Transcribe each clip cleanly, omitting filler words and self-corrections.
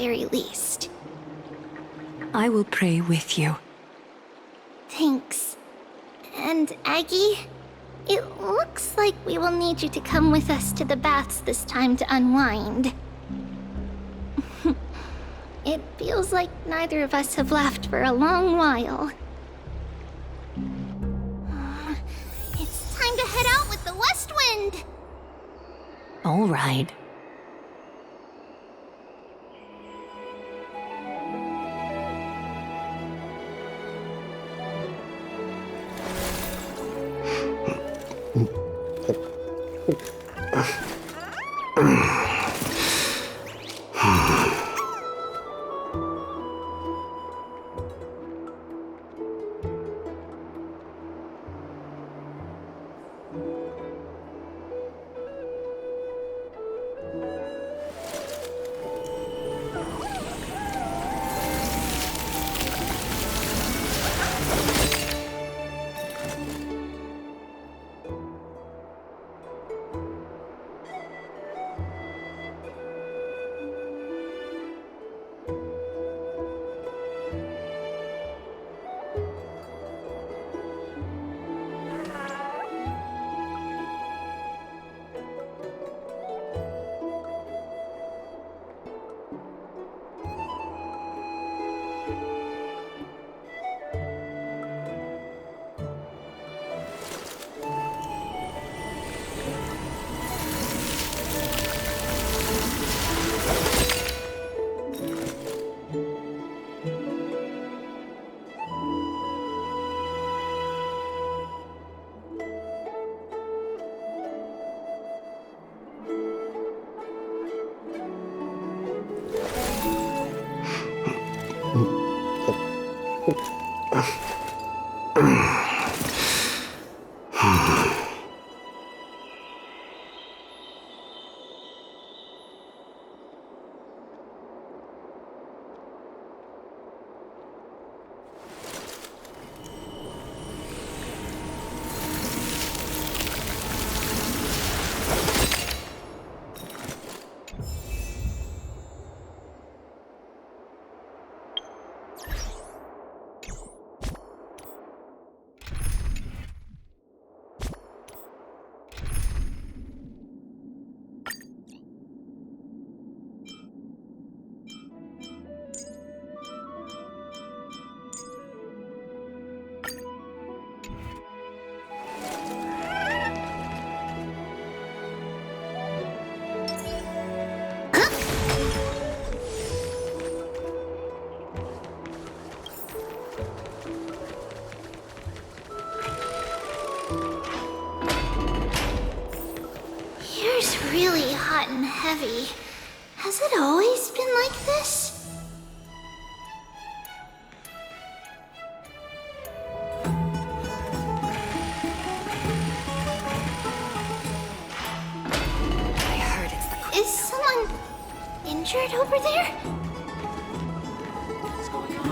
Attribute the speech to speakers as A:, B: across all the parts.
A: very least.
B: I will pray with you.
A: Thanks. And Aggie, it looks like we will need you to come with us to the baths this time to unwind. It feels like neither of us have laughed for a long while. It's time to head out with the west wind!
B: All right.
A: Here's really hot and heavy. Has it always been like this?
B: I heard it's the...
A: Is someone injured over there?
C: What's going on?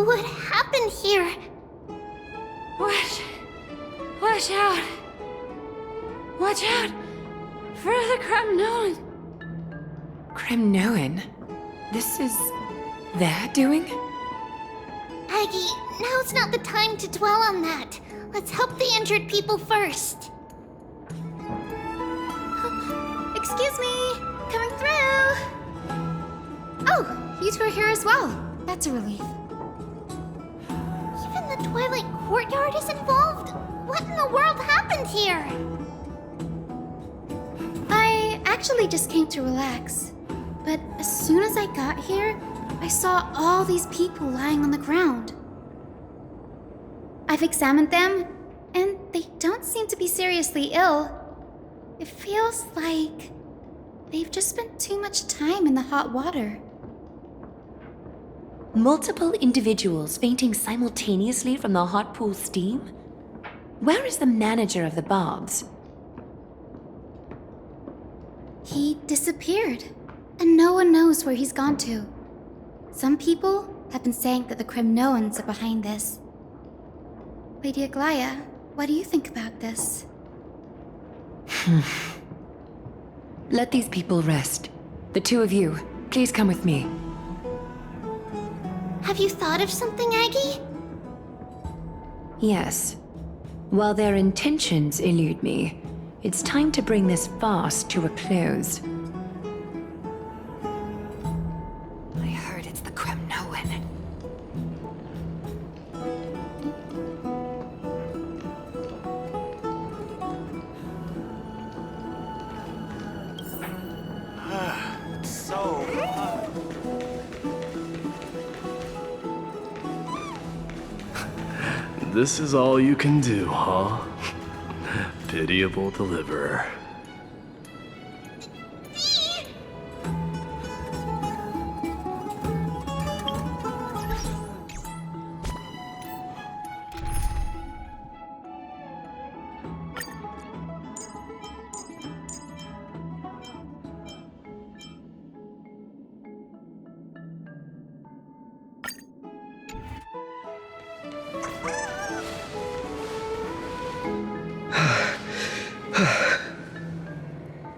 A: What happened here?
D: Watch out! Watch out! For the Kremnoan!
B: Kremnoan? This is... their doing?
A: Aggie, now's not the time to dwell on that. Let's help the injured people first.
D: Excuse me! Coming through! Oh, you two are here as well. That's a relief.
A: Even the Twilight Courtyard is involved? What in the world happened here?
D: I actually just came to relax. But as soon as I got here, I saw all these people lying on the ground. I've examined them, and they don't seem to be seriously ill. It feels like they've just spent too much time in the hot water.
B: Multiple individuals fainting simultaneously from the hot pool steam? Where is the manager of the baths?
D: He disappeared, and no one knows where he's gone to. Some people have been saying that the Kremnoans are behind this. Lady Aglaya, what do you think about this?
B: Let these people rest. The two of you, please come with me.
A: Have you thought of something, Aggie?
B: Yes. While their intentions elude me, it's time to bring this farce to a close. I heard it's the Kremnoan.
C: So hot.
E: This is all you can do, huh? Pitiable deliverer.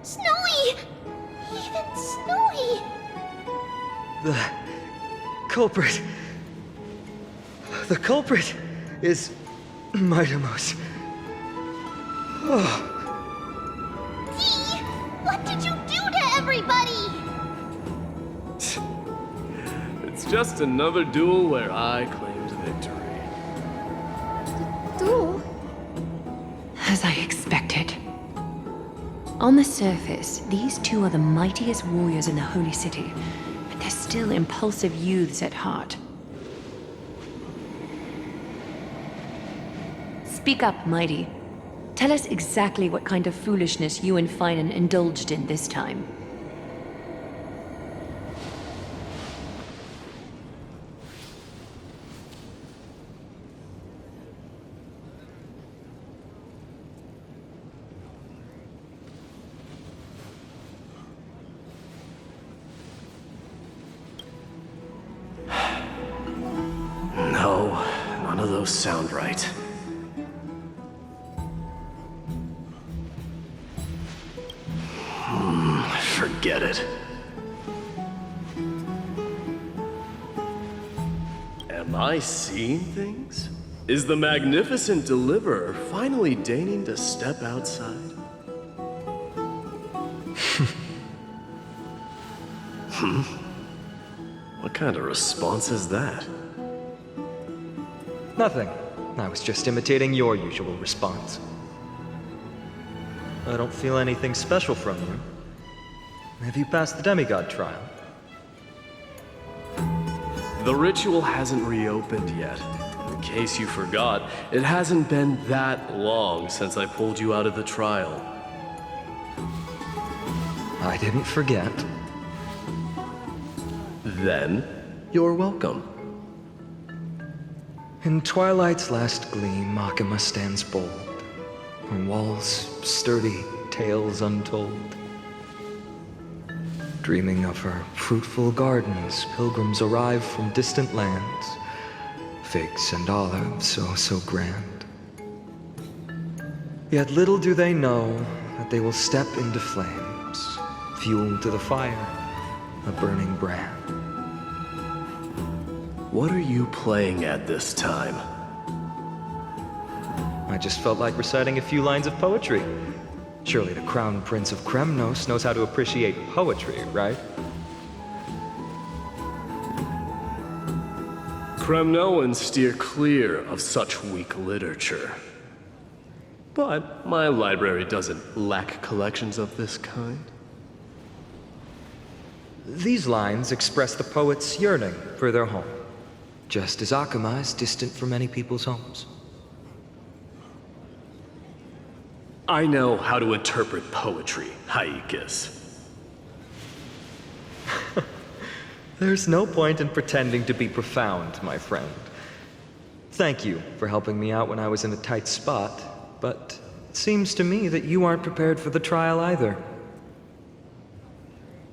A: Snowy! Even Snowy!
C: The culprit. The culprit is Mightimos.
A: Dee! What did you do to everybody?
E: It's just another duel where I claimed victory.
D: Duel?
B: As I expected. On the surface, these two are the mightiest warriors in the Holy City, but they're still impulsive youths at heart. Speak up, Mighty. Tell us exactly what kind of foolishness you and Finan indulged in this time.
E: No, none of those sound right. Forget it. Am I seeing things? Is the magnificent deliverer finally deigning to step outside? What kind of response is that?
C: Nothing. I was just imitating your usual response. I don't feel anything special from you. Have you passed the demigod trial?
E: The ritual hasn't reopened yet. In case you forgot, it hasn't been that long since I pulled you out of the trial.
C: I didn't forget.
E: Then, you're welcome.
C: In twilight's last gleam, Makima stands bold. Her walls sturdy, tales untold. Dreaming of her fruitful gardens, pilgrims arrive from distant lands. Figs and olives, so grand. Yet little do they know that they will step into flames, fuel to the fire, a burning brand.
E: What are you playing at this time?
C: I just felt like reciting a few lines of poetry. Surely the Crown Prince of Kremnos knows how to appreciate poetry, right?
E: Kremnoans steer clear of such weak literature. But my library doesn't lack collections of this kind.
C: These lines express the poet's yearning for their home, just as Akama is distant from many people's homes.
E: I know how to interpret poetry, Haikis.
C: There's no point in pretending to be profound, my friend. Thank you for helping me out when I was in a tight spot, but it seems to me that you aren't prepared for the trial either.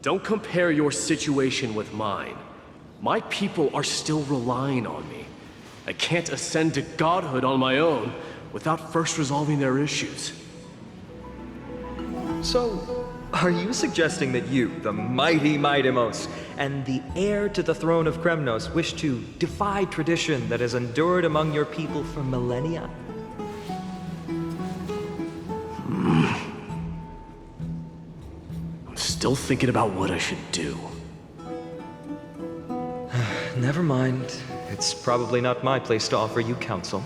E: Don't compare your situation with mine. My people are still relying on me. I can't ascend to godhood on my own without first resolving their issues.
C: So, Are you suggesting that you, the mighty Mightimos, and the heir to the throne of Kremnos, wish to defy tradition that has endured among your people for millennia?
E: I'm still thinking about what I should do.
C: Never mind. It's probably not my place to offer you counsel.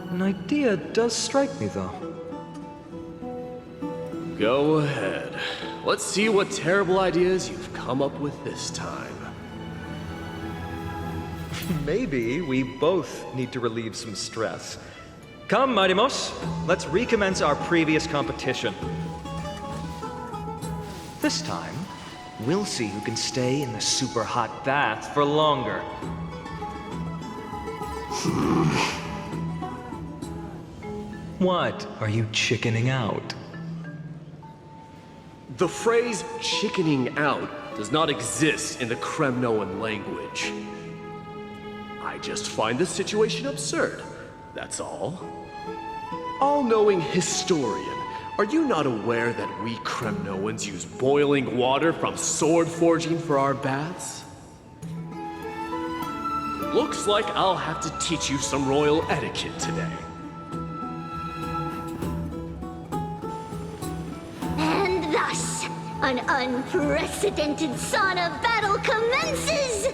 C: An idea does strike me, though.
E: Go ahead. Let's see what terrible ideas you've come up with this time.
C: Maybe we both need to relieve some stress. Come, Mightimos, let's recommence our previous competition. This time, we'll see who can stay in the super hot bath for longer. What? Are you chickening out?
E: The phrase chickening out does not exist in the Kremnoan language. I just find this situation absurd, that's all. All-knowing historian, are you not aware that we Kremnoans use boiling water from sword forging for our baths? Looks like I'll have to teach you some royal etiquette today.
A: And thus, an unprecedented sauna battle commences!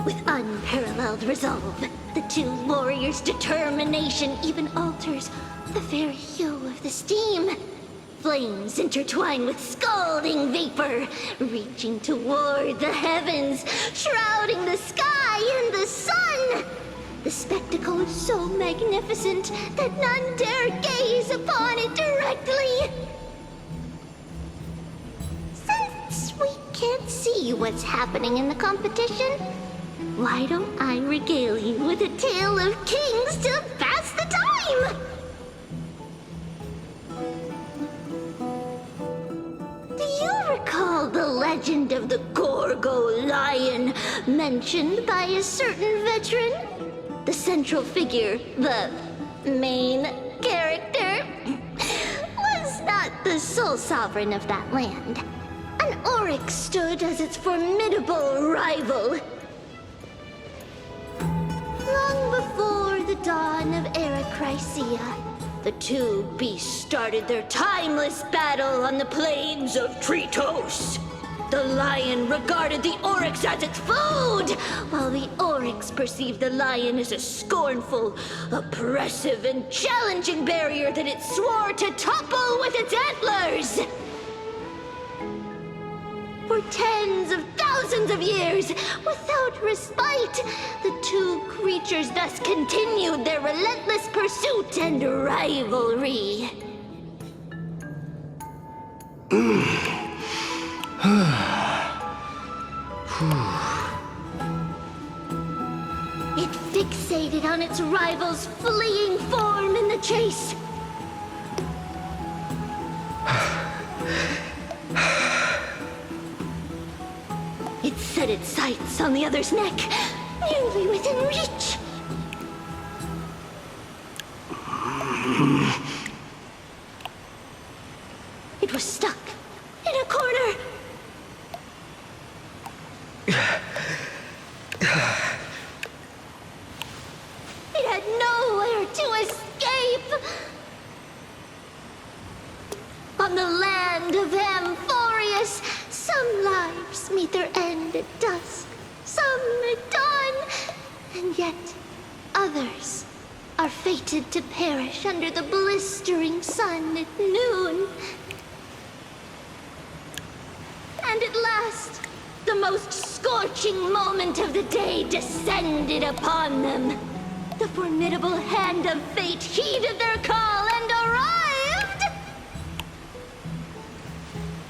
A: With unparalleled resolve, the two warriors' determination even alters the very hue of the steam. Flames intertwine with scalding vapor, reaching toward the heavens, shrouding the sky and the sun. The spectacle is so magnificent that none dare gaze upon it directly. Since we can't see what's happening in the competition, why don't I regale you with a tale of kings to pass the time? Do you recall the legend of the Gorgo lion mentioned by a certain veteran? The central figure, the main character, was not the sole sovereign of that land. An Oryx stood as its formidable rival. Long before the dawn of Era Chrysia, the two beasts started their timeless battle on the plains of Tritos. The lion regarded the Oryx as its food, while the Oryx perceived the lion as a scornful, oppressive, and challenging barrier that it swore to topple with its antlers. For tens of thousands of years, without respite, the two creatures thus continued their relentless pursuit and rivalry. It fixated on its rival's fleeing form in the chase. It set its sights on the other's neck, nearly within reach. It was stuck in a corner. It had nowhere to escape. On the land of Amphorius, some lives meet their end at dusk, some at dawn, and yet others are fated to perish under the blistering sun at noon. And at last, the most scorching moment of the day descended upon them. The formidable hand of fate heeded their call and arrived!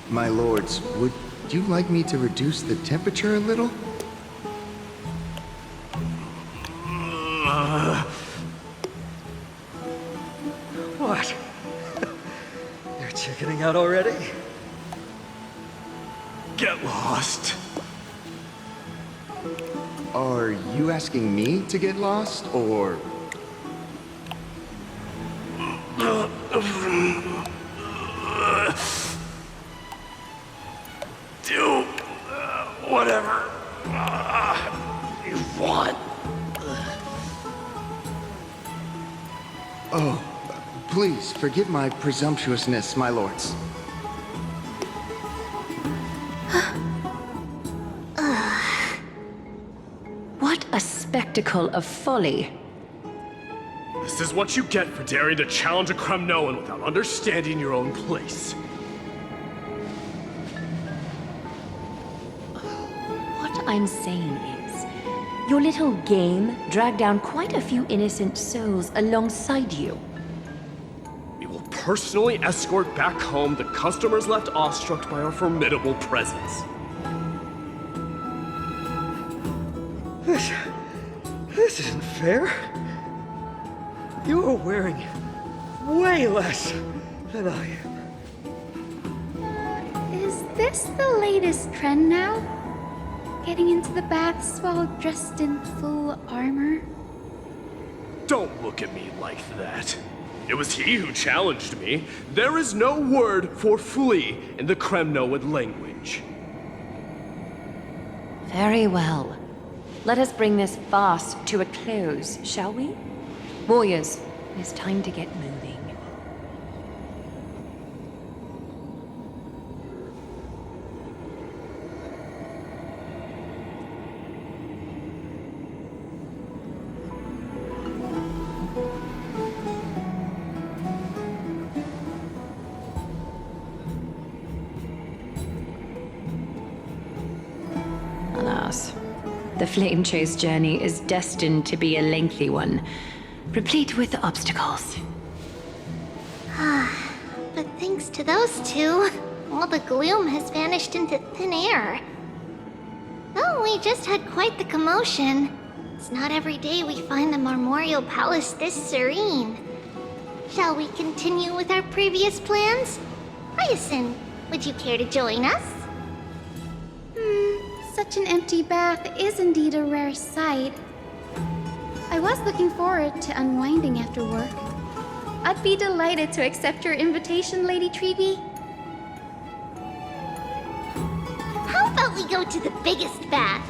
F: My lords, would you like me to reduce the temperature a little?
C: What? You're chickening out already?
E: Get lost.
F: Are you asking me to get lost, or... Please, forgive my presumptuousness, my lords.
B: What a spectacle of folly.
E: This is what you get for daring to challenge a Kremnoan without understanding your own place.
B: What I'm saying is, your little game dragged down quite a few innocent souls alongside you.
E: We will personally escort back home the customers left awestruck by our formidable presence.
C: This isn't fair. You are wearing way less than I am.
D: Is this the latest trend now? Getting into the baths while dressed in full armor?
E: Don't look at me like that. It was he who challenged me. There is no word for flee in the Kremnoan language.
B: Very well. Let us bring this farce to a close, shall we? Warriors, it is time to get moving. Alas, the flame chase journey is destined to be a lengthy one, replete with obstacles.
A: But thanks to those two, all the gloom has vanished into thin air. Though we just had quite the commotion. It's not every day we find the Marmorial Palace this serene. Shall we continue with our previous plans? Hyacinth, would you care to join us?
D: Such an empty bath is indeed a rare sight. I was looking forward to unwinding after work. I'd be delighted to accept your invitation, Lady Treeby.
A: How about we go to the biggest bath?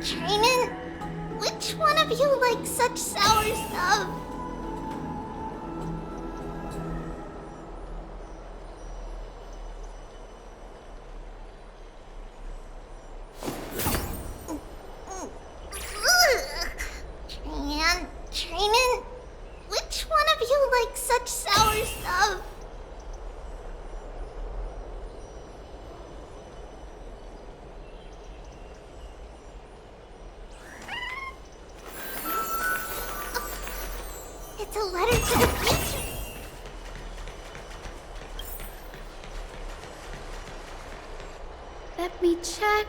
A: Trinan, which one of you likes such sour stuff? Trinan, which one of you likes such sour stuff? It's a letter to the future.
D: Let me check.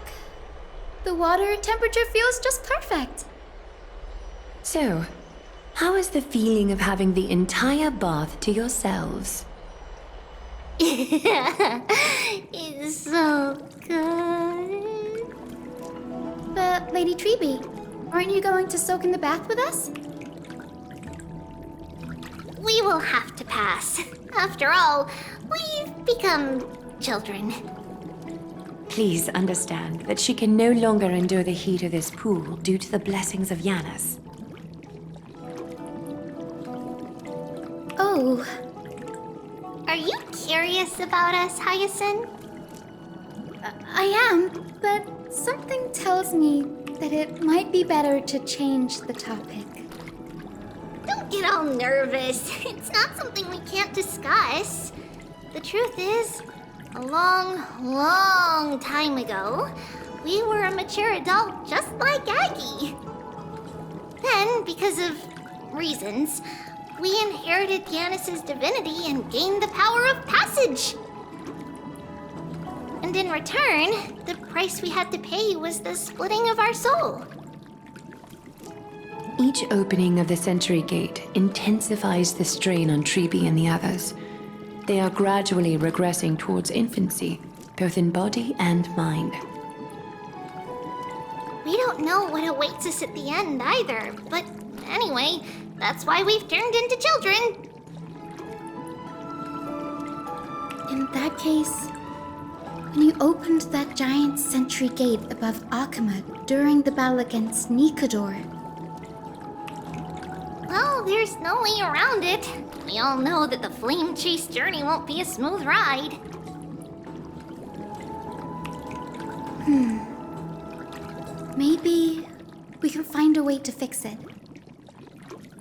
D: The water temperature feels just perfect.
B: So, how is the feeling of having the entire bath to yourselves?
A: It's so good.
D: But, Lady Treeby, aren't you going to soak in the bath with us?
A: We will have to pass. After all, we've become children.
B: Please understand that she can no longer endure the heat of this pool due to the blessings of Yanis.
D: Oh,
A: Are you curious about us, Hyacinth?
D: I am, but something tells me that it might be better to change the topic.
A: Don't get all nervous. It's not something we can't discuss. The truth is, a long, long time ago, we were a mature adult just like Aggie. Then, because of reasons, we inherited Yanis's divinity and gained the power of passage. in return, the price we had to pay was the splitting of our soul.
B: Each opening of the Century Gate intensifies the strain on Treeby and the others. They are gradually regressing towards infancy, both in body and mind.
A: We don't know what awaits us at the end either, but anyway, that's why we've turned into children.
D: In that case, when you opened that giant sentry gate above Akama during the battle against Nikador,
A: Well, there's no way around it. We all know that the flame chase journey won't be a smooth ride.
D: maybe we can find a way to fix it.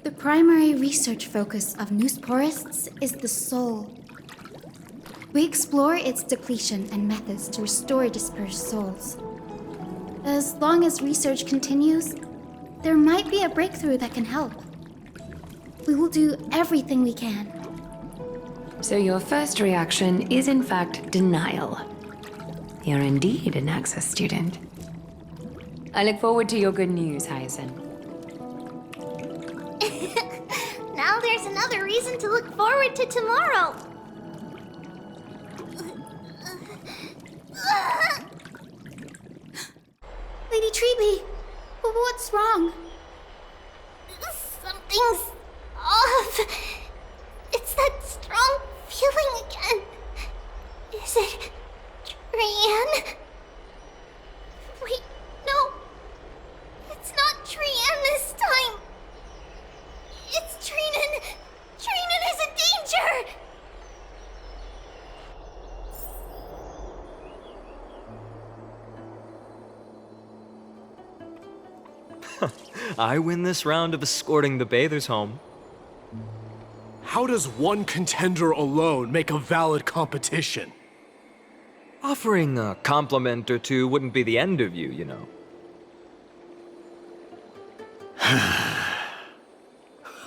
D: The primary research focus of Noosporists is the soul. We explore its depletion and methods to restore dispersed souls. As long as research continues, there might be a breakthrough that can help. We will do everything we can.
B: So your first reaction is in fact denial. You're indeed an Access student. I look forward to your good news, Hyacinth.
A: Now there's another reason to look forward to tomorrow.
D: Lady Treeby, what's wrong?
A: Something's off. It's that strong feeling again. Is it Trianne? Wait, no. It's not Trianne this time. It's Trinan. Trinan is in danger.
C: I win this round of escorting the bathers home.
E: How does one contender alone make a valid competition?
C: Offering a compliment or two wouldn't be the end of you, you know.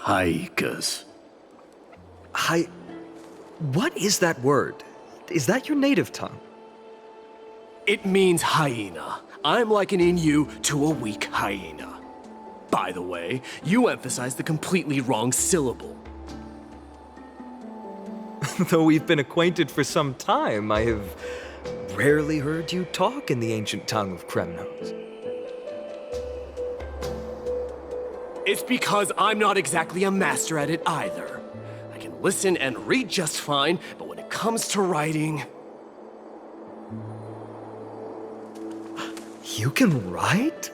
E: Haikas.
C: What is that word? Is that your native tongue?
E: It means hyena. I'm likening you to a weak hyena. By the way, you emphasize the completely wrong syllable.
C: Though we've been acquainted for some time, I have rarely heard you talk in the ancient tongue of Kremnos.
E: It's because I'm not exactly a master at it either. I can listen and read just fine, but when it comes to writing...
C: You can write?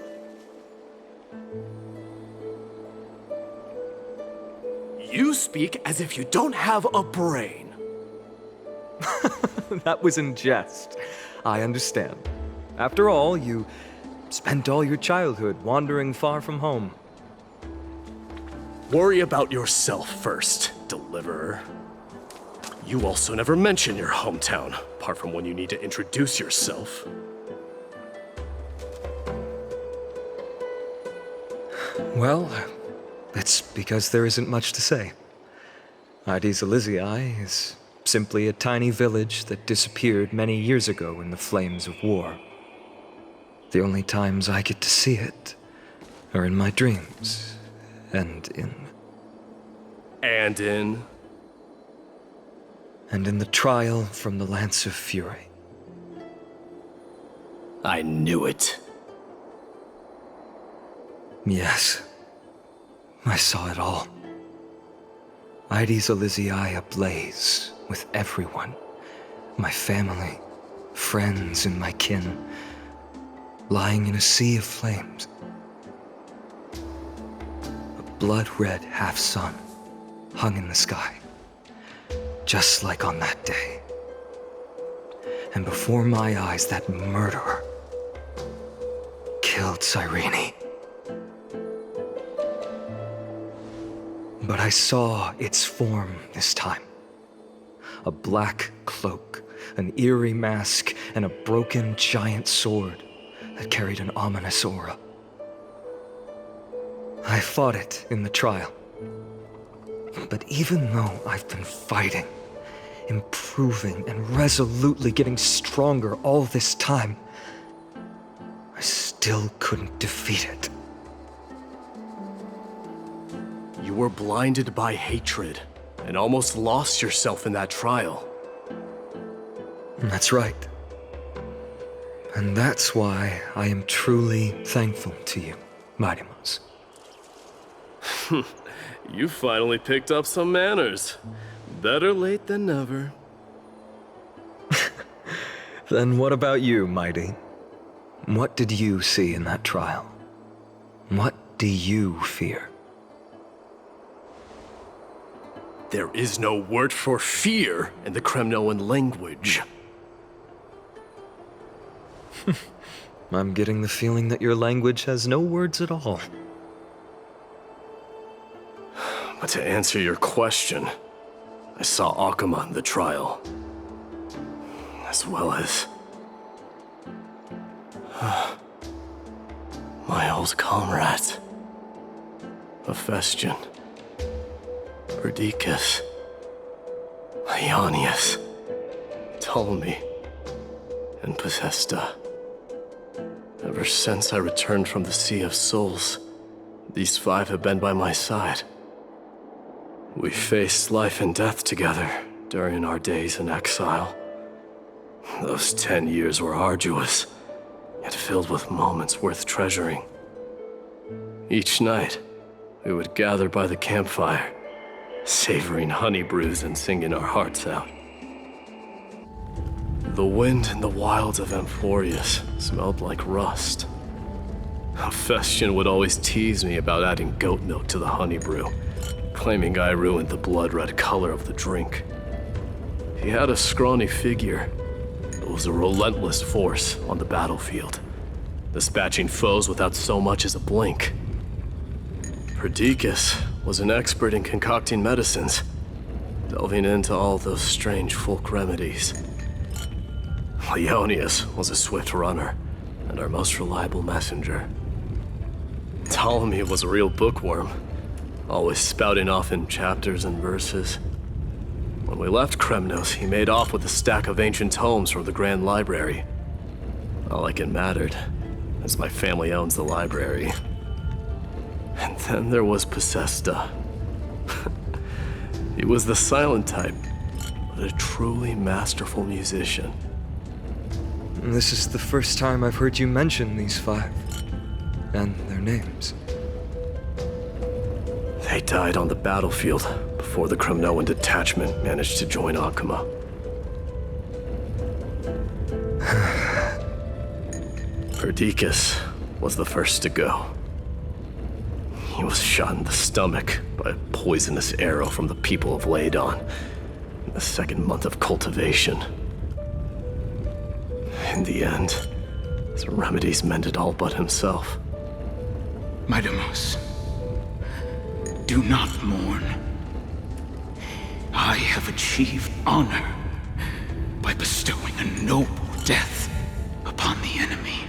E: You speak as if you don't have a brain.
C: That was in jest. I understand. After all, you spent all your childhood wandering far from home.
E: Worry about yourself first, Deliverer. You also never mention your hometown, apart from when you need to introduce yourself.
C: Well, it's because there isn't much to say. Ides Elysiae is simply a tiny village that disappeared many years ago in the flames of war. The only times I get to see it are in my dreams, and in the trial from the Lance of Fury.
E: I knew it.
C: Yes, I saw it all. Ides Elysiae ablaze with everyone. My family, friends, and my kin, lying in a sea of flames. A blood-red half-sun hung in the sky, just like on that day. And before my eyes, that murderer killed Cyrene. But I saw its form this time. A black cloak, an eerie mask, and a broken giant sword that carried an ominous aura. I fought it in the trial. But even though I've been fighting, improving and resolutely getting stronger all this time, I still couldn't defeat it.
E: You were blinded by hatred and almost lost yourself in that trial.
C: That's right. And that's why I am truly thankful to you, Mighty Mouse.
E: You finally picked up some manners. Better late than never.
C: Then what about you, Mighty? What did you see in that trial? What do you fear?
E: There is no word for fear in the Kremnoan language.
C: I'm getting the feeling that your language has no words at all.
E: But to answer your question, I saw Akuma in the trial. As well as... my old comrades. Hephaestion. Perdiccas. Ionius. Ptolemy. And Possesta. Ever since I returned from the Sea of Souls, these 5 have been by my side. We faced life and death together during our days in exile. Those 10 years were arduous, yet filled with moments worth treasuring. Each night, we would gather by the campfire, savoring honey brews and singing our hearts out. The wind in the wilds of Amphorius smelled like rust. Hephaestion would always tease me about adding goat milk to the honey brew, claiming I ruined the blood-red color of the drink. He had a scrawny figure, but was a relentless force on the battlefield, dispatching foes without so much as a blink. Perdiccas was an expert in concocting medicines, delving into all those strange folk remedies. Leonius was a swift runner, and our most reliable messenger. Ptolemy was a real bookworm, always spouting off in chapters and verses. When we left Kremnos, he made off with a stack of ancient tomes from the Grand Library. Not like it mattered, as my family owns the library. And then there was Possesta. He was the silent type, but a truly masterful musician.
C: This is the first time I've heard you mention these 5, and their names.
E: They died on the battlefield before the Kremnoan detachment managed to join Akuma. Perdiccas was the first to go. He was shot in the stomach by a poisonous arrow from the people of Ladon in the 2nd month of cultivation. In the end, his remedies mended all but himself.
G: Mighty Mouse, do not mourn. I have achieved honor by bestowing a noble death upon the enemy.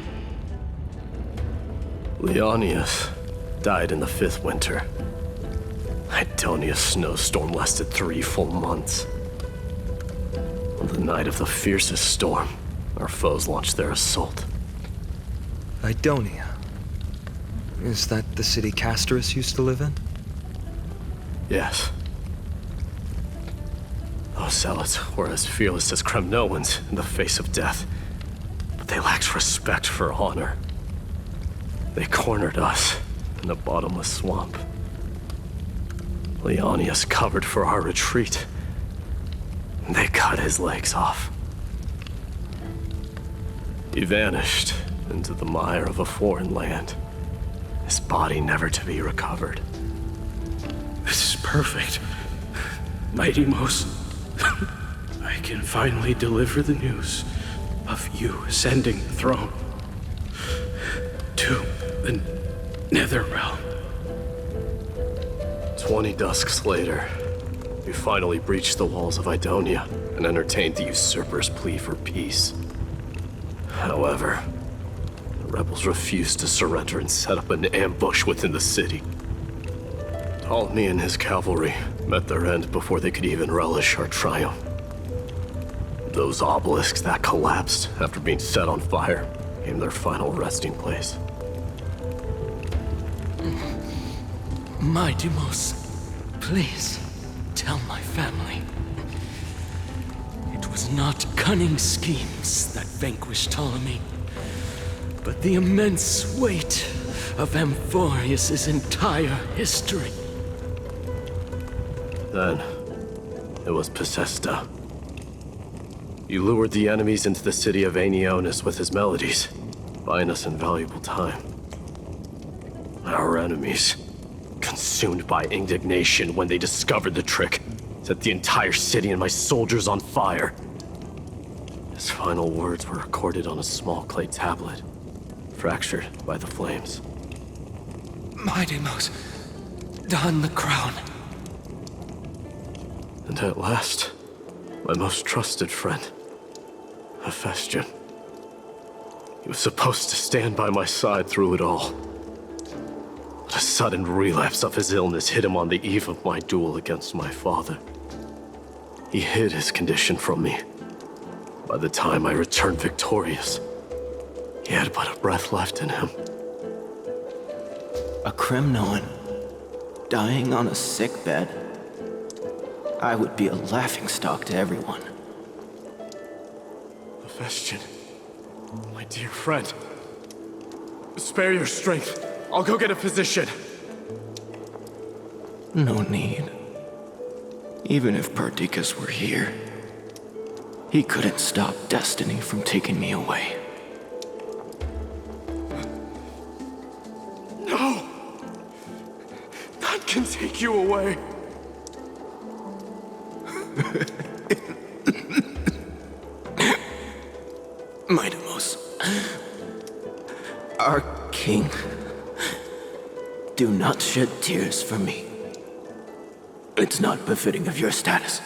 E: Leonius died in the 5th winter. Idonia's snowstorm lasted 3 full months. On the night of the fiercest storm, our foes launched their assault.
C: Idonia. Is that the city Castorus used to live in?
E: Yes. Those zealots were as fearless as Kremnoans in the face of death, but they lacked respect for honor. They cornered us in a bottomless swamp. Leonius covered for our retreat, and they cut his legs off. He vanished into the mire of a foreign land, his body never to be recovered.
G: This is perfect. Mighty Mouse, I can finally deliver the news of you ascending the throne to the Netherrealm.
E: 20 dusks later, we finally breached the walls of Idonia and entertained the usurper's plea for peace. However, the rebels refused to surrender and set up an ambush within the city. Ptolemy and his cavalry met their end before they could even relish our triumph. Those obelisks that collapsed after being set on fire became their final resting place.
H: My Deimos, please tell my family. It was not cunning schemes that vanquished Ptolemy, but the immense weight of Amphorius' entire history.
E: Then, it was Pacesta. He lured the enemies into the city of Aenionis with his melodies, buying us invaluable time. Our enemies, consumed by indignation when they discovered the trick, set the entire city and my soldiers on fire. His final words were recorded on a small clay tablet, fractured by the flames.
H: My Deimos, don the crown.
E: And at last, my most trusted friend, Hephaestion. He was supposed to stand by my side through it all. But a sudden relapse of his illness hit him on the eve of my duel against my father. He hid his condition from me. By the time I returned victorious, he had but a breath left in him.
I: A Kremnoan dying on a sickbed. I would be a laughingstock to everyone.
E: Hephaestion, my dear friend. Spare your strength. I'll go get a physician.
I: No need. Even if Perdiccas were here, he couldn't stop destiny from taking me away.
E: No! None can take you away.
I: My Deimos, our king, do not shed tears for me. It's not befitting of your status.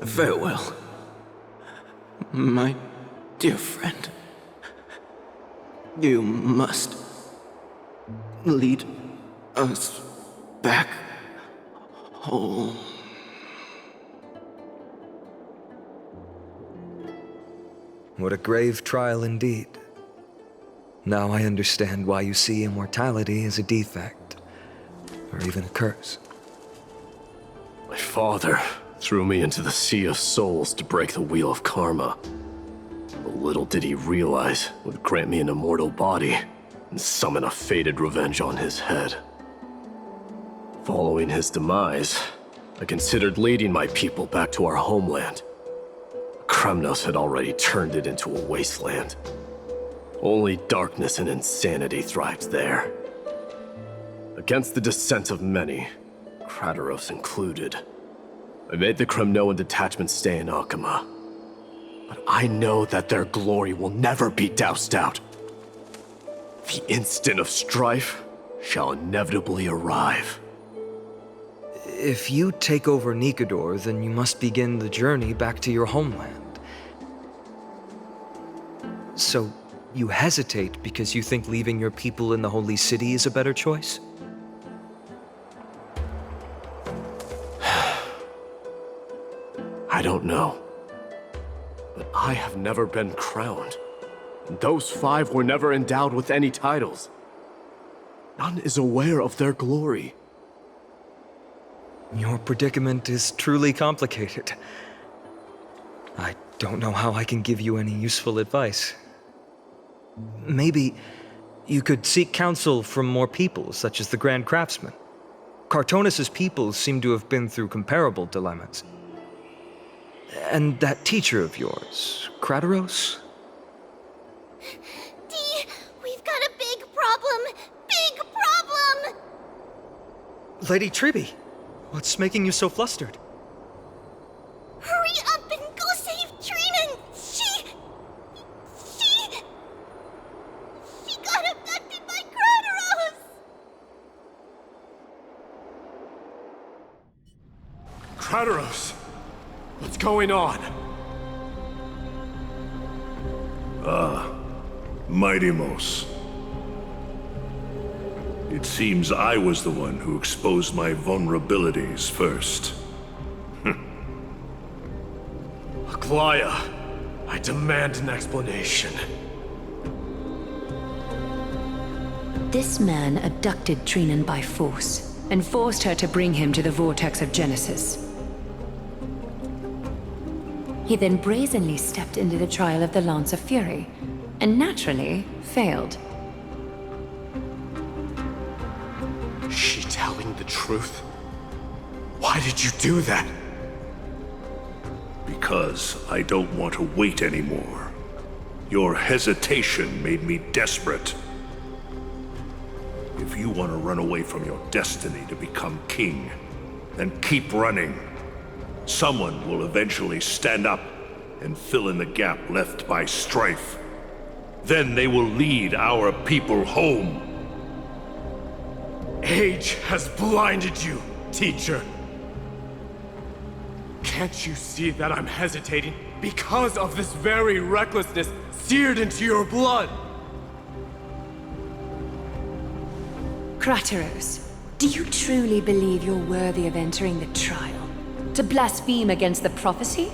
I: Farewell, my dear friend. You must lead us back home.
C: What a grave trial indeed. Now I understand why you see immortality as a defect, or even a curse.
E: My father threw me into the sea of souls to break the wheel of karma. But little did he realize it would grant me an immortal body and summon a fated revenge on his head. Following his demise, I considered leading my people back to our homeland. Kremnos had already turned it into a wasteland. Only darkness and insanity thrived there. Against the dissent of many, Krateros included, I made the Kremnoan detachment stay in Akama. But I know that their glory will never be doused out. The instant of strife shall inevitably arrive.
C: If you take over Nikador, then you must begin the journey back to your homeland. So, you hesitate because you think leaving your people in the Holy City is a better choice?
E: I don't know. But I have never been crowned. And those 5 were never endowed with any titles. None is aware of their glory.
C: Your predicament is truly complicated. I don't know how I can give you any useful advice. Maybe you could seek counsel from more people, such as the Grand Craftsman. Cartonis' people seem to have been through comparable dilemmas. And that teacher of yours, Krateros?
A: Dee, we've got a big problem! Big problem!
C: Lady Tribby, what's making you so flustered?
A: Hurry up and go save Trina! She got abducted by Krateros!
E: Krateros! What's going on?
J: My Deimos. It seems I was the one who exposed my vulnerabilities first.
E: Aglaya, I demand an explanation.
B: This man abducted Trinan by force and forced her to bring him to the vortex of Genesis. He then brazenly stepped into the trial of the Lance of Fury, and naturally failed.
E: Is she telling the truth? Why did you do that?
J: Because I don't want to wait anymore. Your hesitation made me desperate. If you want to run away from your destiny to become king, then keep running. Someone will eventually stand up and fill in the gap left by strife. Then they will lead our people home.
E: Age has blinded you, teacher. Can't you see that I'm hesitating because of this very recklessness seared into your blood?
B: Krateros, do you truly believe you're worthy of entering the trial? To blaspheme against the prophecy?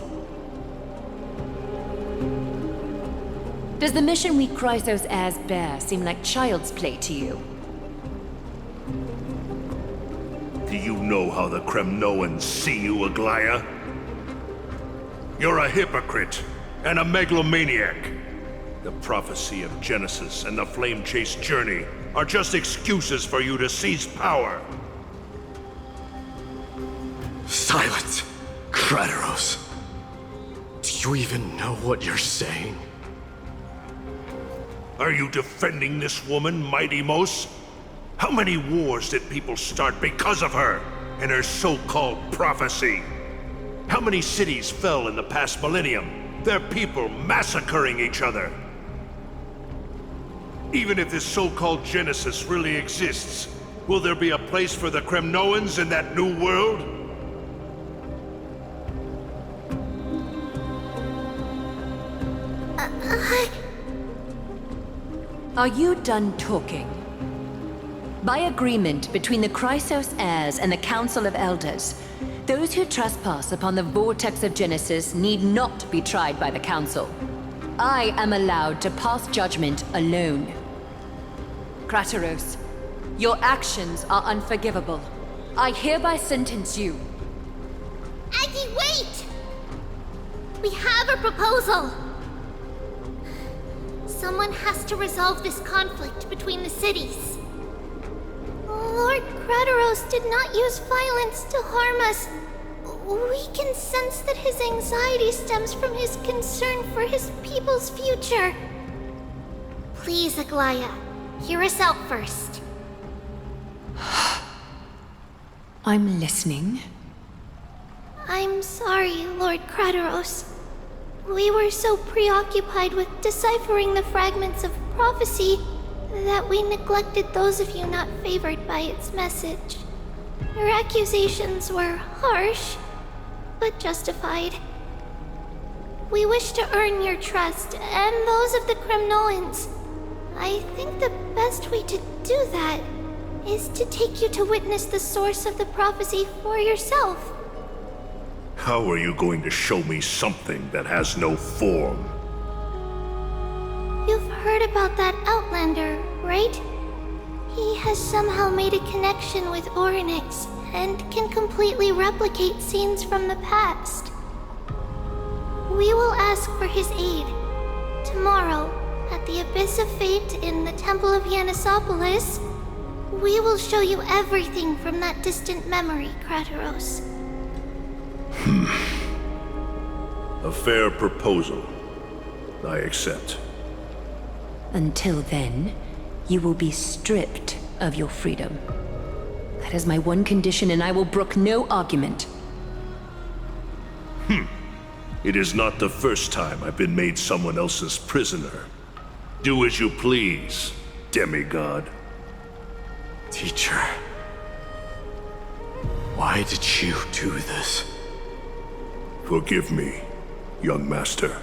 B: Does the mission we Chrysos heirs bear seem like child's play to you?
J: Do you know how the Kremnoans see you, Aglaya? You're a hypocrite and a megalomaniac. The prophecy of Genesis and the Flame Chase journey are just excuses for you to seize power.
E: Silence, Krateros. Do you even know what you're saying?
J: Are you defending this woman, Mighty Mos? How many wars did people start because of her and her so-called prophecy? How many cities fell in the past millennium, their people massacring each other? Even if this so-called Genesis really exists, will there be a place for the Kremnoans in that new world?
B: Are you done talking? By agreement between the Chrysos heirs and the Council of Elders, those who trespass upon the vortex of Genesis need not be tried by the Council. I am allowed to pass judgment alone. Krateros, your actions are unforgivable. I hereby sentence you.
A: Aggie, wait! We have a proposal! Someone has to resolve this conflict between the cities. Lord Krateros did not use violence to harm us. We can sense that his anxiety stems from his concern for his people's future. Please, Aglaya, hear us out first.
B: I'm listening.
A: I'm sorry, Lord Krateros. We were so preoccupied with deciphering the fragments of prophecy that we neglected those of you not favored by its message. Your accusations were harsh, but justified. We wish to earn your trust and those of the Kremnoans. I think the best way to do that is to take you to witness the source of the prophecy for yourself.
J: How are you going to show me something that has no form?
A: You've heard about that Outlander, right? He has somehow made a connection with Orynyx and can completely replicate scenes from the past. We will ask for his aid. Tomorrow, at the Abyss of Fate in the Temple of Yanisopolis, we will show you everything from that distant memory, Krateros.
J: A fair proposal. I accept.
B: Until then, you will be stripped of your freedom. That is my one condition, and I will brook no argument.
J: It is not the first time I've been made someone else's prisoner. Do as you please, demigod.
E: Teacher, why did you do this?
J: Forgive me, young master.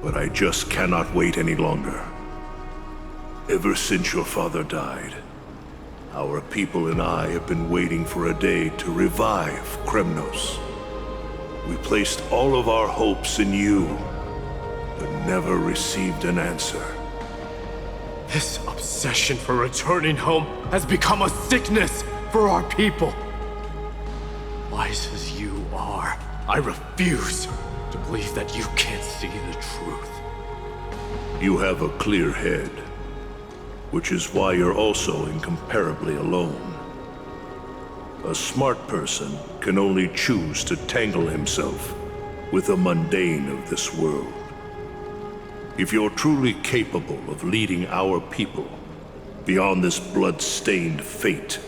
J: But I just cannot wait any longer. Ever since your father died, our people and I have been waiting for a day to revive Kremnos. We placed all of our hopes in you, but never received an answer.
E: This obsession for returning home has become a sickness for our people. Wise as you are, I refuse to believe that you can't see the truth.
J: You have a clear head, which is why you're also incomparably alone. A smart person can only choose to tangle himself with the mundane of this world. If you're truly capable of leading our people beyond this blood-stained fate,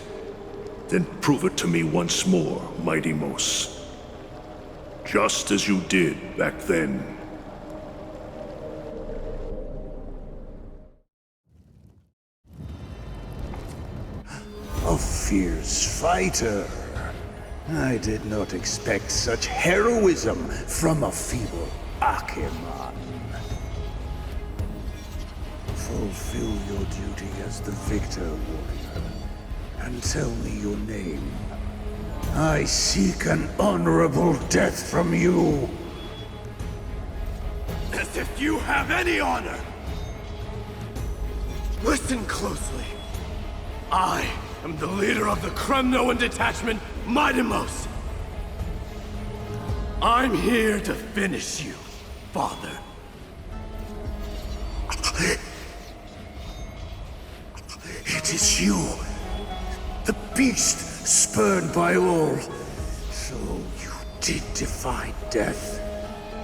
J: then prove it to me once more, Mighty Mos. Just as you did back then.
K: A fierce fighter. I did not expect such heroism from a feeble Acheman. Fulfill your duty as the victor, warrior, and tell me your name. I seek an honorable death from you.
E: As if you have any honor! Listen closely. I am the leader of the Kremnoan detachment, Mighty Mos. I'm here to finish you, Father.
K: It is you, the beast spurned by all. So you did defy death.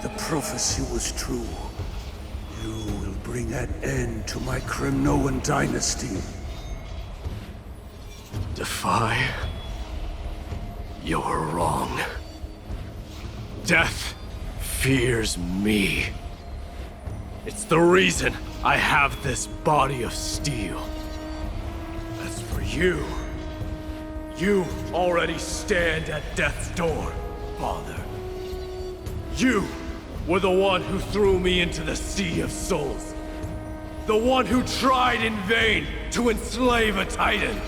K: The prophecy was true. You will bring an end to my Kremnoan dynasty.
E: Defy? You're wrong. Death fears me. It's the reason I have this body of steel. As for you, you already stand at death's door, Father. You were the one who threw me into the Sea of Souls. The one who tried in vain to enslave a Titan.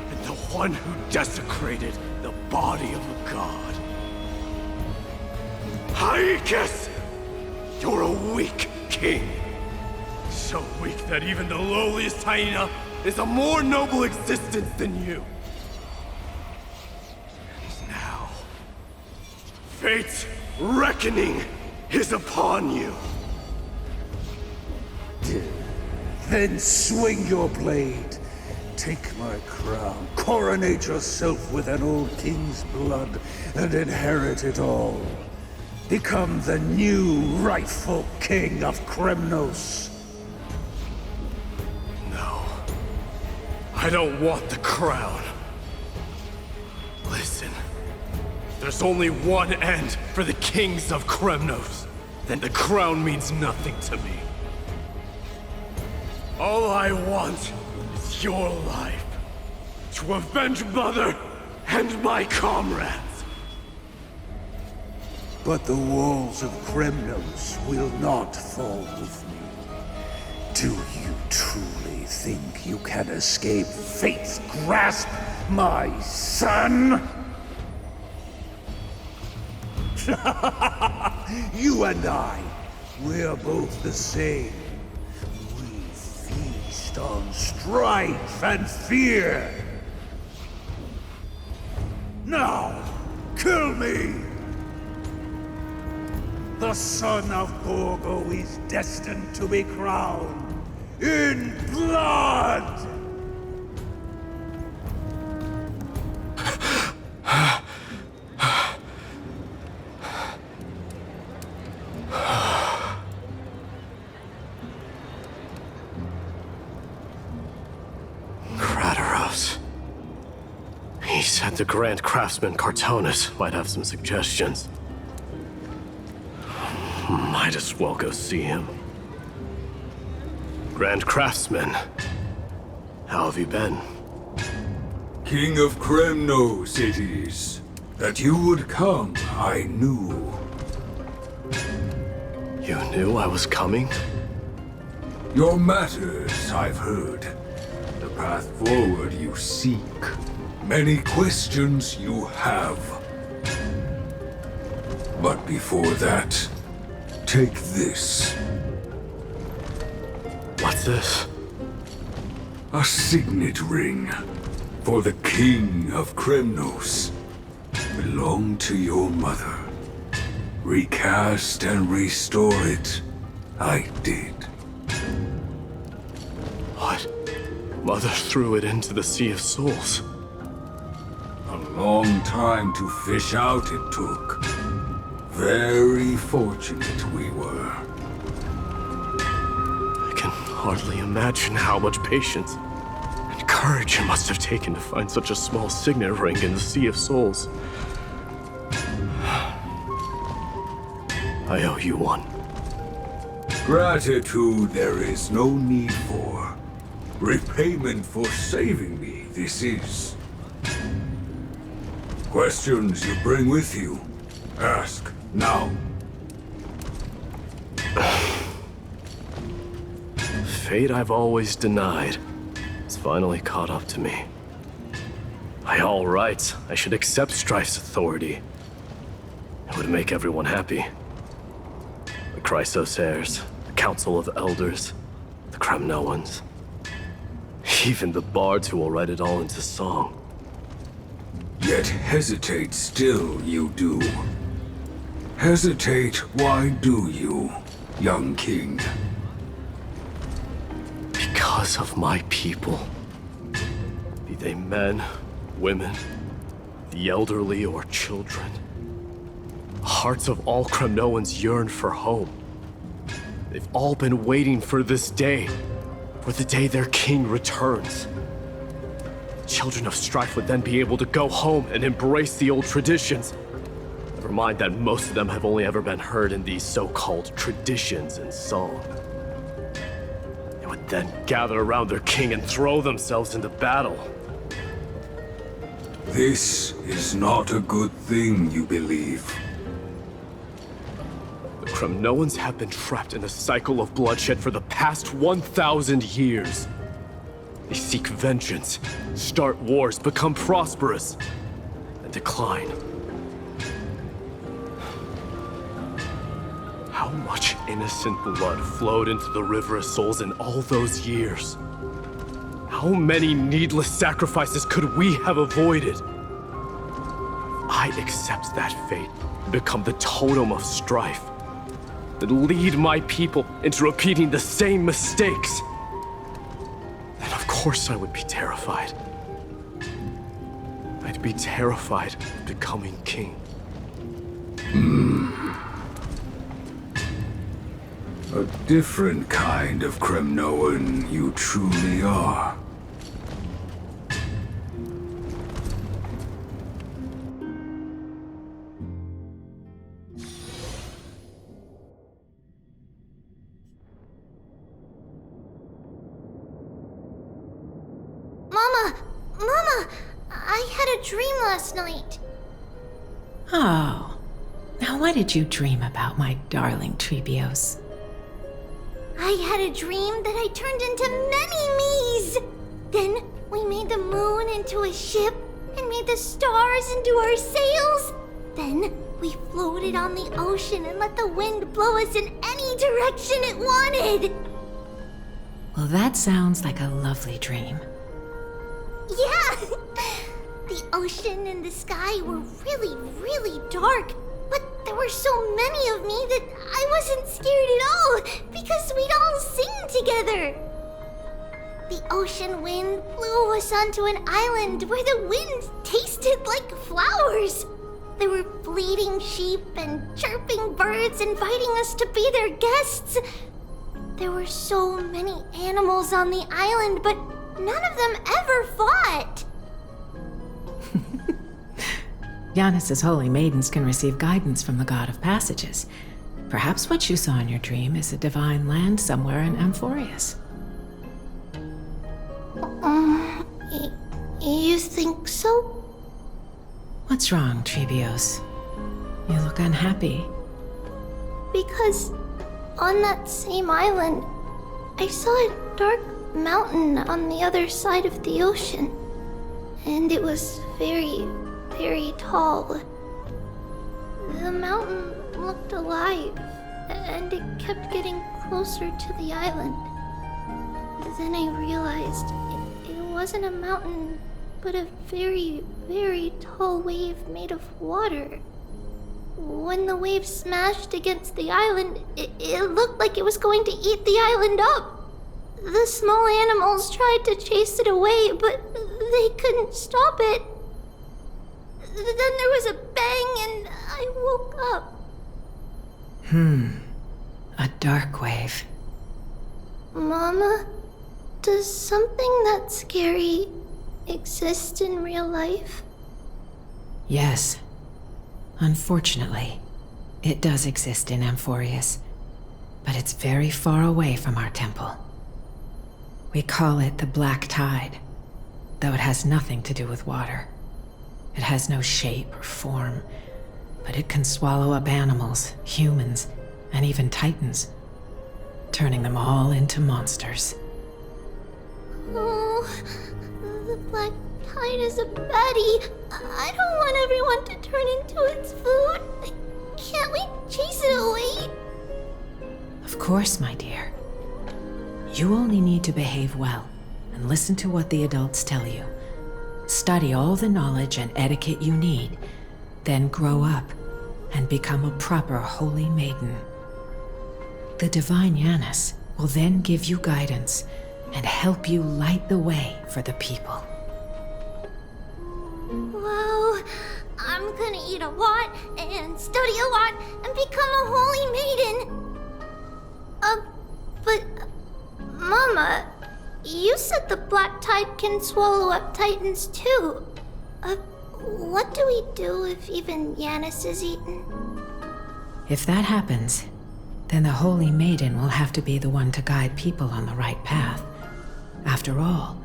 E: And the one who desecrated the body of a god. Hyakis! You're a weak king. So weak that even the lowliest hyena is a more noble existence than you. And now, fate's reckoning is upon you.
K: Then swing your blade. Take my crown. Coronate yourself with an old king's blood and inherit it all. Become the new rightful king of Kremnos.
E: No. I don't want the crown. Listen. There's only one end for the kings of Kremnos. Then the crown means nothing to me. All I want is your life. To avenge Mother and my comrades.
K: But the walls of Kremnos will not fall with me. Do you truly think you can escape fate's grasp, my son? You and I, we're both the same. We feast on strife and fear. Now, kill me! The son of Borgo is destined to be crowned in blood!
E: Kratos. He said the Grand Craftsman Cartonus might have some suggestions. Might as well go see him. Grand Craftsman, how have you been?
L: King of Kremnos it is. That you would come, I knew.
E: You knew I was coming?
L: Your matters, I've heard. The path forward you seek. Many questions you have. But before that, take this.
H: What's this?
L: A signet ring for the King of Kremnos. Belonged to your mother. Recast and restore it. I did.
H: What? Mother threw it into the Sea of Souls.
L: A long time to fish out it took. Very fortunate we were.
H: I can hardly imagine how much patience and courage it must have taken to find such a small signet ring in the Sea of Souls. I owe you one.
L: Gratitude there is no need for. Repayment for saving me, this is. Questions you bring with you? Ask now.
H: Fate I've always denied has finally caught up to me. By all rights, I should accept Strife's authority. It would make everyone happy. The Chrysos heirs, the Council of Elders, the Kremnoans. Even the bards who will write it all into song.
L: Yet hesitate still you do. Hesitate, why do you, young king?
H: Because of my people. Be they men, women, the elderly or children. The hearts of all Kremnoans yearn for home. They've all been waiting for this day. For the day their king returns. Children of Strife would then be able to go home and embrace the old traditions. Never mind that most of them have only ever been heard in these so-called traditions and song. They would then gather around their king and throw themselves into battle.
L: This is not a good thing, you believe.
H: The Kremnoans have been trapped in a cycle of bloodshed for the past 1,000 years. They seek vengeance, start wars, become prosperous, and decline. How much innocent blood flowed into the River of Souls in all those years? How many needless sacrifices could we have avoided? If I accept that fate and become the totem of strife, then lead my people into repeating the same mistakes, then of course I would be terrified. I'd be terrified of becoming king.
L: A different kind of Kremnoan you truly are.
A: Mama, I had a dream last night.
M: Oh. Now what did you dream about, my darling Trebios?
A: I had a dream that I turned into many me's. Then we made the moon into a ship and made the stars into our sails. Then we floated on the ocean and let the wind blow us in any direction it wanted.
M: Well, that sounds like a lovely dream.
A: Yeah! The ocean and the sky were really, really dark, but there were so many of me that I wasn't scared at all because we'd all sing together. The ocean wind blew us onto an island where the wind tasted like flowers. There were bleating sheep and chirping birds inviting us to be their guests. There were so many animals on the island, but none of them ever fought.
M: Giannis's holy maidens can receive guidance from the god of passages. Perhaps what you saw in your dream is a divine land somewhere in Amphorius.
A: You think so?
M: What's wrong, Trebios? You look unhappy.
A: Because on that same island, I saw a dark mountain on the other side of the ocean. And it was very, very tall. The mountain looked alive, and it kept getting closer to the island. Then I realized it wasn't a mountain, but a very, very tall wave made of water. When the wave smashed against the island, it looked like it was going to eat the island up. The small animals tried to chase it away, but they couldn't stop it. Then there was a bang and I woke up.
M: A dark wave.
A: Mama, does something that scary exist in real life?
M: Yes. Unfortunately, it does exist in Amphorius, but it's very far away from our temple. We call it the Black Tide, though it has nothing to do with water. It has no shape or form, but it can swallow up animals, humans, and even titans, turning them all into monsters.
A: Oh, the Black Tide is a baddie. I don't want everyone to turn into its food. Can't we chase it away?
M: Of course, my dear. You only need to behave well and listen to what the adults tell you. Study all the knowledge and etiquette you need, then grow up and become a proper holy maiden. The divine Janus will then give you guidance and help you light the way for the people.
A: Wow, I'm gonna eat a lot and study a lot and become a holy maiden. But Mama, you said the Black Tide can swallow up titans too. What do we do if even Janus is eaten?
M: If that happens, then the holy maiden will have to be the one to guide people on the right path. After all,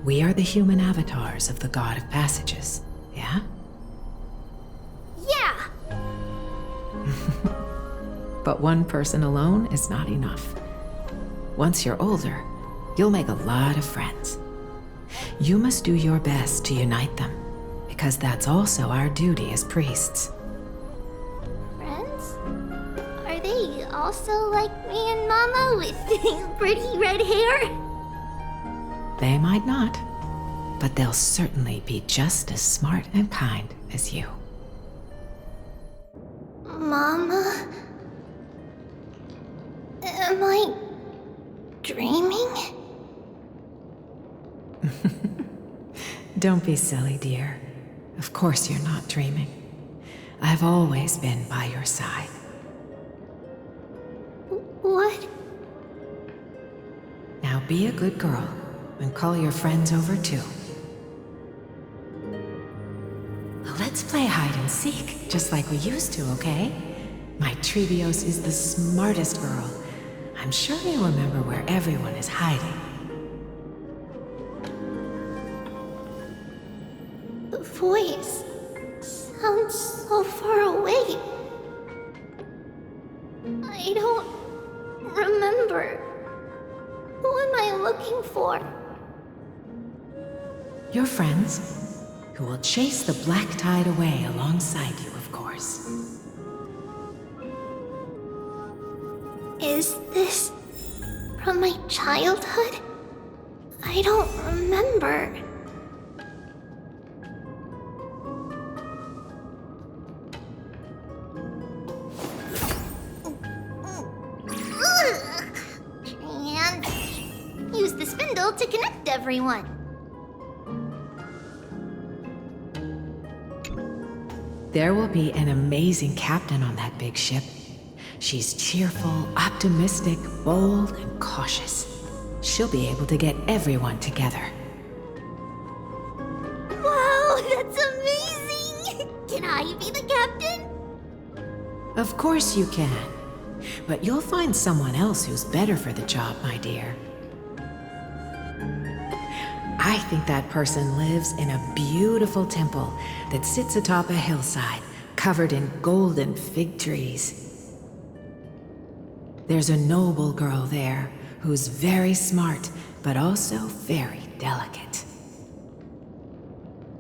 M: we are the human avatars of the God of Passages, yeah?
A: Yeah!
M: But one person alone is not enough. Once you're older, you'll make a lot of friends. You must do your best to unite them, because that's also our duty as priests.
A: Friends? Are they also like me and Mama with pretty red hair?
M: They might not, but they'll certainly be just as smart and kind as you.
A: Mama? Am I dreaming?
M: Don't be silly, dear. Of course you're not dreaming. I've always been by your side.
A: What?
M: Now be a good girl and call your friends over too. Let's play hide and seek, just like we used to, okay? My Trebios is the smartest girl. I'm sure you remember where everyone is hiding.
A: The voice sounds so far away. I don't remember. Who am I looking for?
M: Your friends, who will chase the Black Tide away alongside you, of course.
A: Is this from my childhood? I don't remember. And use the spindle to connect everyone.
M: There will be an amazing captain on that big ship. She's cheerful, optimistic, bold, and cautious. She'll be able to get everyone together.
A: Wow, that's amazing! Can I be the captain?
M: Of course you can. But you'll find someone else who's better for the job, my dear. I think that person lives in a beautiful temple that sits atop a hillside, covered in golden fig trees. There's a noble girl there who's very smart, but also very delicate.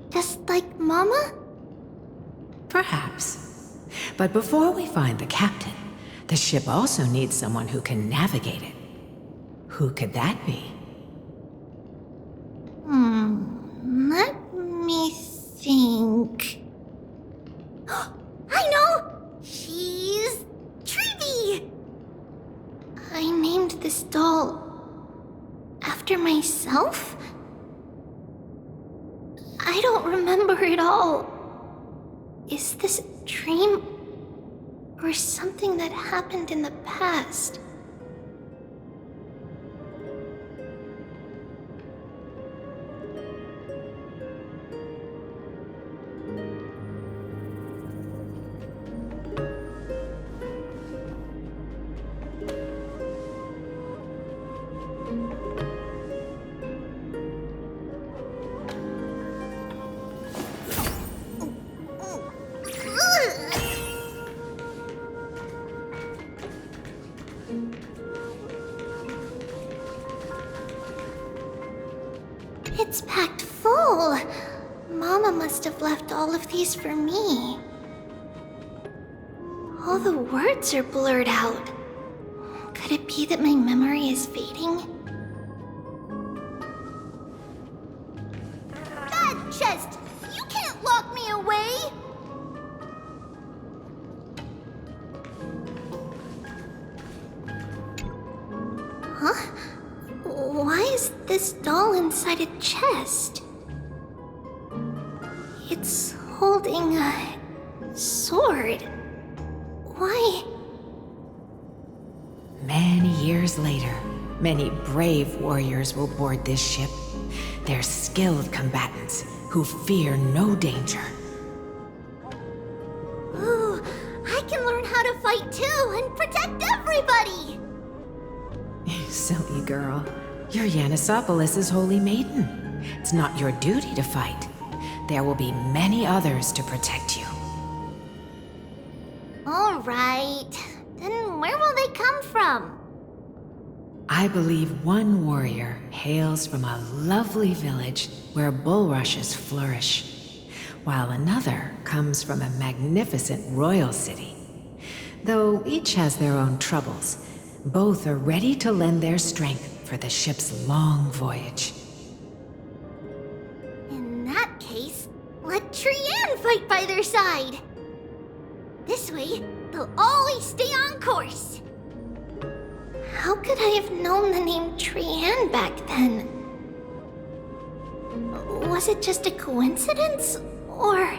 A: Just like Mama?
M: Perhaps. But before we find the captain, the ship also needs someone who can navigate it. Who could that be?
A: Let me think. I know! She's Trivy! I named this doll after myself? I don't remember it all. Is this a dream or something that happened in the past? It's packed full. Mama must have left all of these for me. All the words are blurred out. Could it be that my memory is fading? That chest! You can't lock me away! Huh? Why is this doll inside a chest? It's holding a sword. Why?
M: Many years later, many brave warriors will board this ship. They're skilled combatants who fear no danger.
A: Ooh, I can learn how to fight too and protect everybody!
M: Silly girl. You're Yanisopoulos' holy maiden. It's not your duty to fight. There will be many others to protect you.
A: All right. Then where will they come from?
M: I believe one warrior hails from a lovely village where bulrushes flourish, while another comes from a magnificent royal city. Though each has their own troubles, both are ready to lend their strength for the ship's long voyage.
A: In that case, let Trianne fight by their side. This way, they'll always stay on course. How could I have known the name Trianne back then? Was it just a coincidence, or...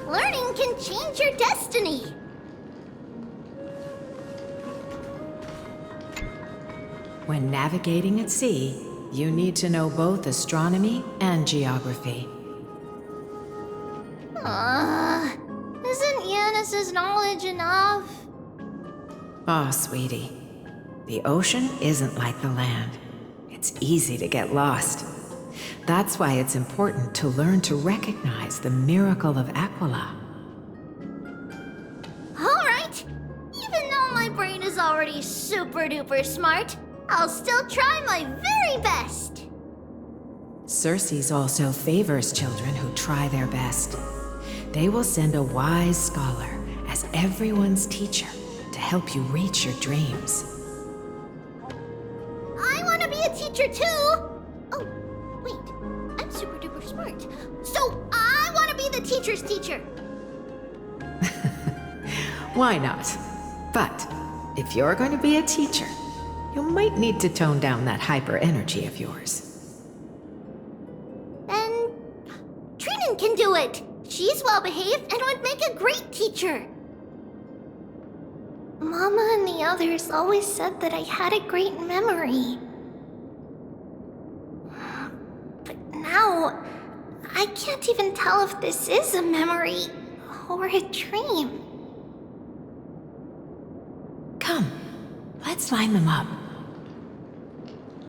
A: Learning can change your destiny.
M: When navigating at sea, you need to know both astronomy and geography.
A: Isn't Yanis's knowledge enough?
M: Oh, sweetie. The ocean isn't like the land. It's easy to get lost. That's why it's important to learn to recognize the miracle of Aquila.
A: All right. Even though my brain is already super duper smart, I'll still try my very best.
M: Circe also favors children who try their best. They will send a wise scholar as everyone's teacher to help you reach your dreams.
A: I want to be a teacher too. Oh, wait. I'm super duper smart. So I want to be the teacher's teacher.
M: Why not? But if you're going to be a teacher, you might need to tone down that hyper energy of yours.
A: Then Trinan can do it. She's well behaved and would make a great teacher. Mama and the others always said that I had a great memory. But now, I can't even tell if this is a memory or a dream.
M: Come, let's line them up.